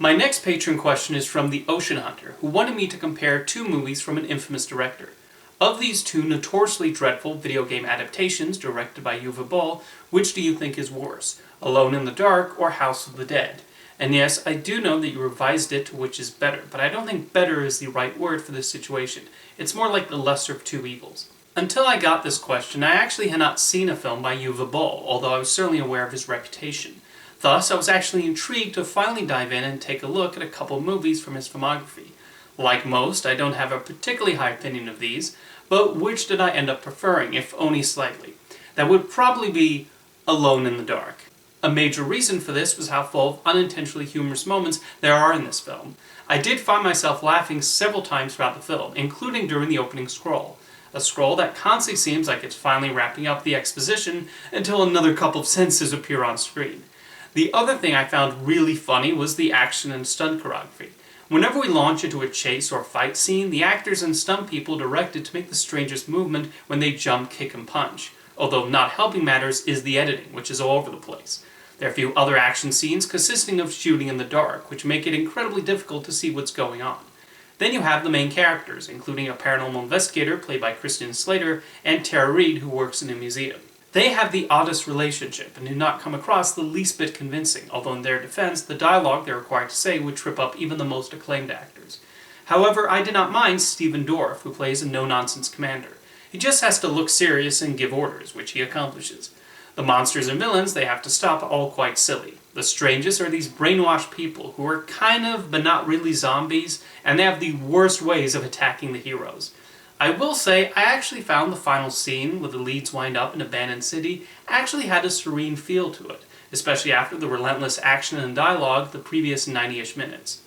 My next patron question is from the Ocean Hunter, who wanted me to compare two movies from an infamous director. Of these two notoriously dreadful video game adaptations directed by Uwe Boll, which do you think is worse, Alone in the Dark or House of the Dead? And yes, I do know that you revised it to which is better, but I don't think better is the right word for this situation. It's more like the lesser of two evils. Until I got this question, I actually had not seen a film by Uwe Boll, although I was certainly aware of his reputation. Thus, I was actually intrigued to finally dive in and take a look at a couple of movies from his filmography. Like most, I don't have a particularly high opinion of these, but which did I end up preferring, if only slightly? That would probably be Alone in the Dark. A major reason for this was how full of unintentionally humorous moments there are in this film. I did find myself laughing several times throughout the film, including during the opening scroll. A scroll that constantly seems like it's finally wrapping up the exposition until another couple of sentences appear on screen. The other thing I found really funny was the action and stunt choreography. Whenever we launch into a chase or fight scene, the actors and stunt people directed to make the strangest movement when they jump, kick, and punch. Although not helping matters is the editing, which is all over the place. There are a few other action scenes consisting of shooting in the dark, which make it incredibly difficult to see what's going on. Then you have the main characters, including a paranormal investigator played by Christian Slater and Tara Reid, who works in a museum. They have the oddest relationship and do not come across the least bit convincing, although in their defense, the dialogue they're required to say would trip up even the most acclaimed actors. However, I did not mind Stephen Dorff, who plays a no-nonsense commander. He just has to look serious and give orders, which he accomplishes. The monsters and villains they have to stop are all quite silly. The strangest are these brainwashed people who are kind of, but not really zombies, and they have the worst ways of attacking the heroes. I will say, I actually found the final scene, where the leads wind up in an abandoned city, actually had a serene feel to it, especially after the relentless action and dialogue the previous 90-ish minutes.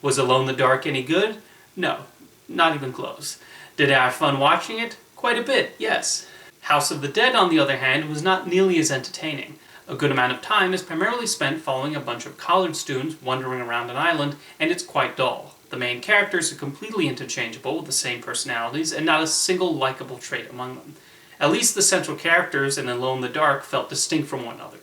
Was Alone in the Dark any good? No, not even close. Did I have fun watching it? Quite a bit, yes. House of the Dead, on the other hand, was not nearly as entertaining. A good amount of time is primarily spent following a bunch of college students wandering around an island, and it's quite dull. The main characters are completely interchangeable with the same personalities and not a single likable trait among them. At least the central characters in Alone in the Dark felt distinct from one another.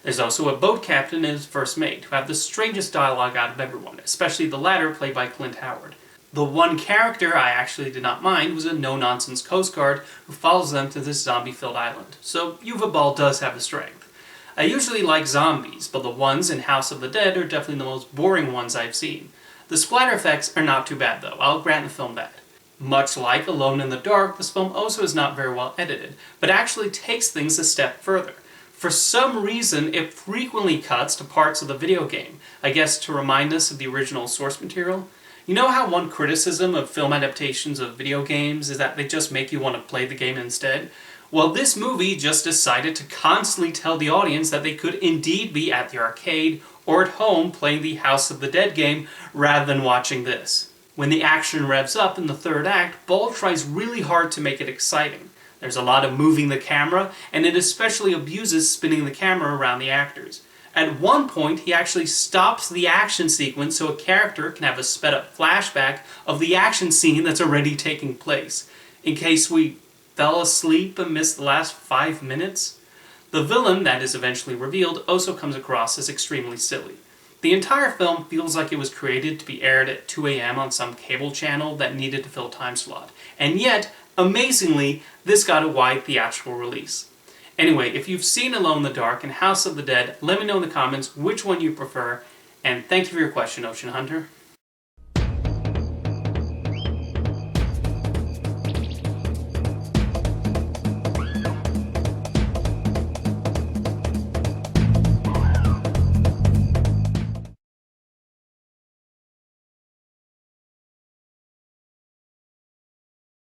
There's also a boat captain and his first mate, who have the strangest dialogue out of everyone, especially the latter played by Clint Howard. The one character I actually did not mind was a no-nonsense Coast Guard who follows them to this zombie-filled island, so Uwe Boll does have a strength. I usually like zombies, but the ones in House of the Dead are definitely the most boring ones I've seen. The splatter effects are not too bad though, I'll grant the film that. Much like Alone in the Dark, this film also is not very well edited, but actually takes things a step further. For some reason, it frequently cuts to parts of the video game, I guess to remind us of the original source material. You know how one criticism of film adaptations of video games is that they just make you want to play the game instead? Well, this movie just decided to constantly tell the audience that they could indeed be at the arcade or at home playing the House of the Dead game rather than watching this. When the action revs up in the third act, Boll tries really hard to make it exciting. There's a lot of moving the camera, and it especially abuses spinning the camera around the actors. At one point, he actually stops the action sequence so a character can have a sped-up flashback of the action scene that's already taking place, in case we fell asleep and missed the last 5 minutes. The villain that is eventually revealed also comes across as extremely silly. The entire film feels like it was created to be aired at 2 a.m. on some cable channel that needed to fill a time slot. And yet, amazingly, this got a wide theatrical release. Anyway, if you've seen Alone in the Dark and House of the Dead, let me know in the comments which one you prefer, and thank you for your question, Ocean Hunter.